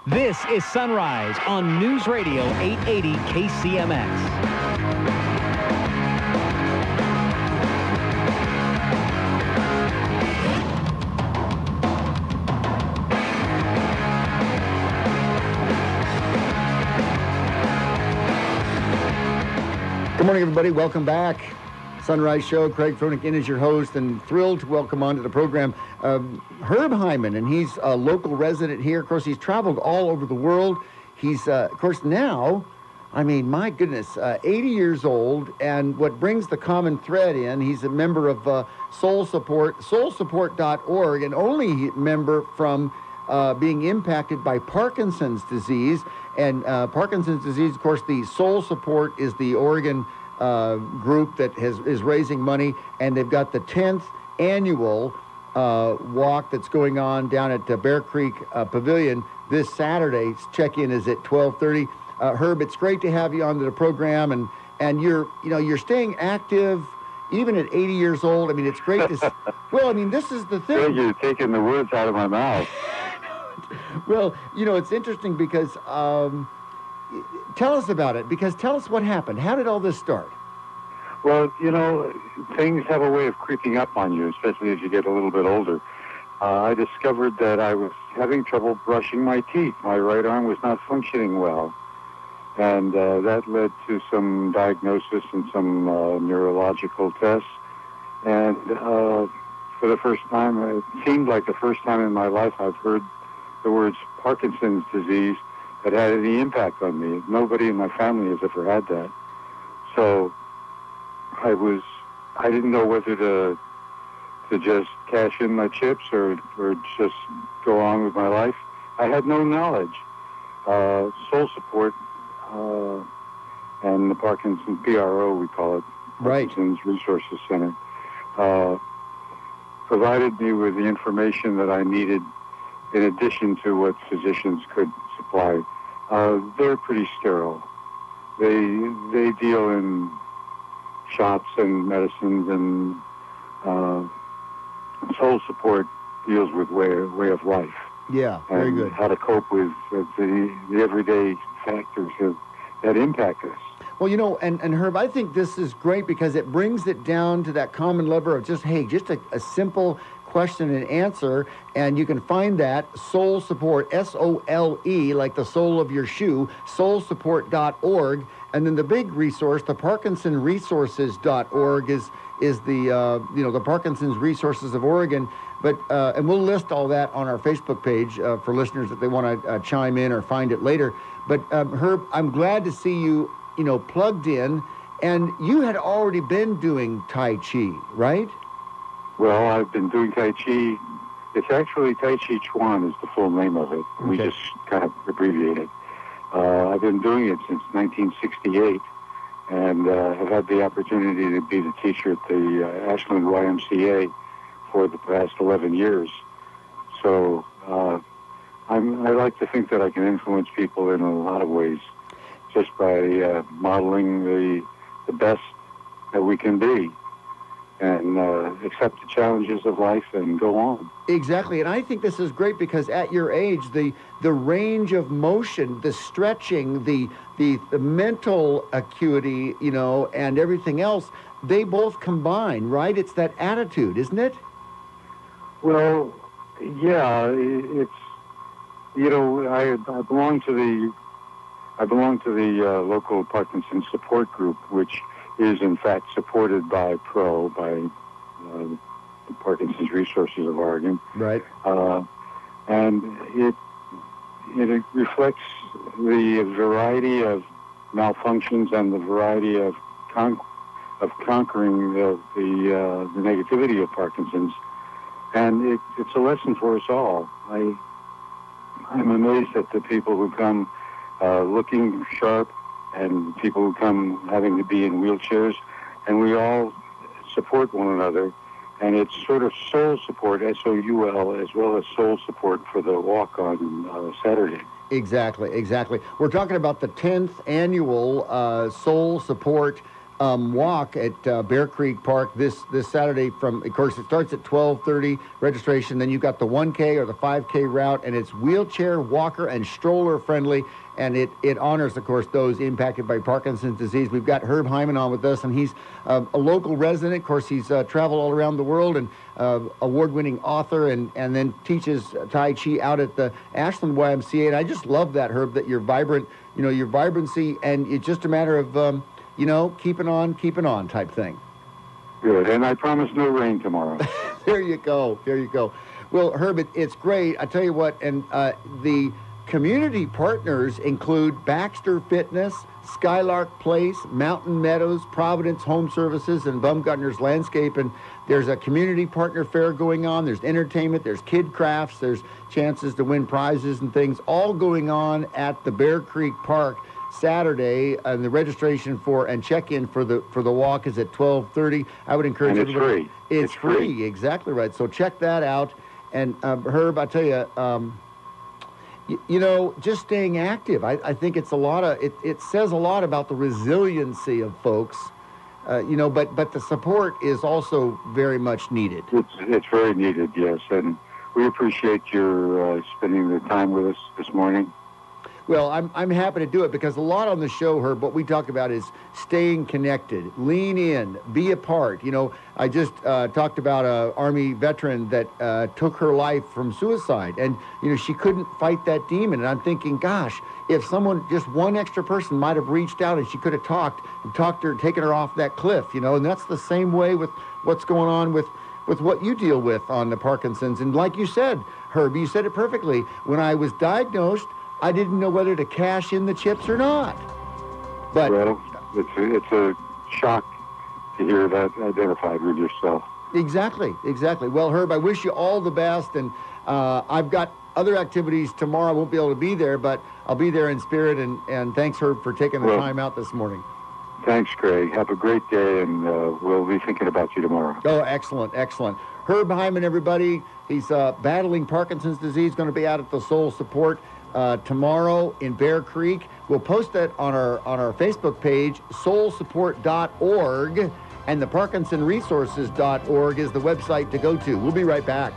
This is Sunrise on News Radio 880 KCMX. Good morning, everybody. Welcome back. Sunrise Show. Craig Fronikin is your host, and thrilled to welcome onto the program Herb Heiman, and he's a local resident here. Of course, he's traveled all over the world. He's, of course, now, I mean, my goodness, 80 years old, and what brings the common thread in, he's a member of Soul Support, soulsupport.org, and only member from being impacted by Parkinson's disease. And Parkinson's disease, of course, the Soul Support is the Oregon group that is raising money, and they've got the 10th annual walk that's going on down at Bear Creek Pavilion this Saturday. Check-in is at 12:30. Herb, it's great to have you on the program, and you're staying active even at 80 years old. I mean, it's great to. Well, I mean, this is the thing. You're taking the words out of my mouth. Well, it's interesting because tell us about it, because tell us what happened. How did all this start? Well, things have a way of creeping up on you, especially as you get a little bit older. I discovered that I was having trouble brushing my teeth. My right arm was not functioning well. And that led to some diagnosis and some neurological tests. And for the first time, it seemed like the first time in my life I've heard the words Parkinson's disease that had any impact on me. Nobody in my family has ever had that. So I didn't know whether to just cash in my chips or just go on with my life. I had no knowledge. Soul Support and the Parkinson PRO, we call it, right. Parkinson's Resources Center, provided me with the information that I needed in addition to what physicians could supply. They're pretty sterile. They deal in shots and medicines, and Soul Support deals with way of life. Yeah, very good. How to cope with the everyday factors that impact us. Well, and Herb, I think this is great because it brings it down to that common level of just a simple question and answer, and you can find that Soul Support, SOLE, like the sole of your shoe, soulsupport.org, and then the big resource, the ParkinsonResources.org, is the the Parkinson's Resources of Oregon. But and we'll list all that on our Facebook page for listeners if they want to chime in or find it later. But Herb, I'm glad to see you plugged in, and you had already been doing Tai Chi, right? Well, I've been doing Tai Chi. It's actually Tai Chi Chuan is the full name of it. Okay. We just kind of abbreviate it. I've been doing it since 1968, and have had the opportunity to be the teacher at the Ashland YMCA for the past 11 years. So I like to think that I can influence people in a lot of ways, just by modeling the best that we can be, and accept the challenges of life and go on. Exactly, and I think this is great because at your age, the range of motion, the stretching, the mental acuity, and everything else, they both combine, right? It's that attitude, isn't it? Well, yeah, it's I belong to the local Parkinson's support group, which is in fact supported by the Parkinson's Resources of Oregon. Right. And it reflects the variety of malfunctions and the variety of conquering the negativity of Parkinson's. And it's a lesson for us all. I'm amazed at the people who come looking sharp, and people who come having to be in wheelchairs, and we all support one another. And it's sort of soul support, SOUL, as well as soul support for the walk on Saturday. Exactly. We're talking about the 10th annual Soul Support walk at Bear Creek Park this Saturday. From, of course, it starts at 12:30 registration. Then you've got the 1K or the 5K route, and it's wheelchair, walker, and stroller friendly. And it honors, of course, those impacted by Parkinson's disease. We've got Herb Heiman on with us, and he's a local resident. Of course, he's traveled all around the world, and award-winning author, and then teaches Tai Chi out at the Ashland YMCA. And I just love that, Herb, that you're vibrant, your vibrancy, and it's just a matter of, keeping on type thing. Good, and I promise no rain tomorrow. There you go. Well, Herb, it's great. I tell you what, and the community partners include Baxter Fitness, Skylark Place, Mountain Meadows, Providence Home Services, and Baumgartner's Landscape. And there's a community partner fair going on. There's entertainment. There's kid crafts. There's chances to win prizes and things all going on at the Bear Creek Park Saturday. And the registration and check-in for the walk is at 12:30. I would encourage and everybody. Free. It's free. Exactly right. So check that out. And Herb, I tell you. Just staying active. I think it's it says a lot about the resiliency of folks, but the support is also very much needed. It's very needed, yes, and we appreciate your spending the time with us this morning. Well, I'm happy to do it because a lot on the show, Herb, what we talk about is staying connected, lean in, be a part. I just talked about an Army veteran that took her life from suicide, and she couldn't fight that demon. And I'm thinking, gosh, if just one extra person might have reached out and she could have talked her, taken her off that cliff, and that's the same way with what's going on with what you deal with on the Parkinson's. And like you said, Herb, you said it perfectly. When I was diagnosed, I didn't know whether to cash in the chips or not. But well, it's a shock to hear that identified with yourself. Exactly. Well, Herb, I wish you all the best, and I've got other activities tomorrow. I won't be able to be there, but I'll be there in spirit, and thanks, Herb, for taking the time out this morning. Thanks, Craig. Have a great day, and we'll be thinking about you tomorrow. Oh, excellent. Herb Heiman, everybody. He's battling Parkinson's disease, going to be out at the Soul Support tomorrow in Bear Creek. We'll post that on our Facebook page, soulsupport.org, and the parkinsonresources.org is the website to go to. We'll be right back.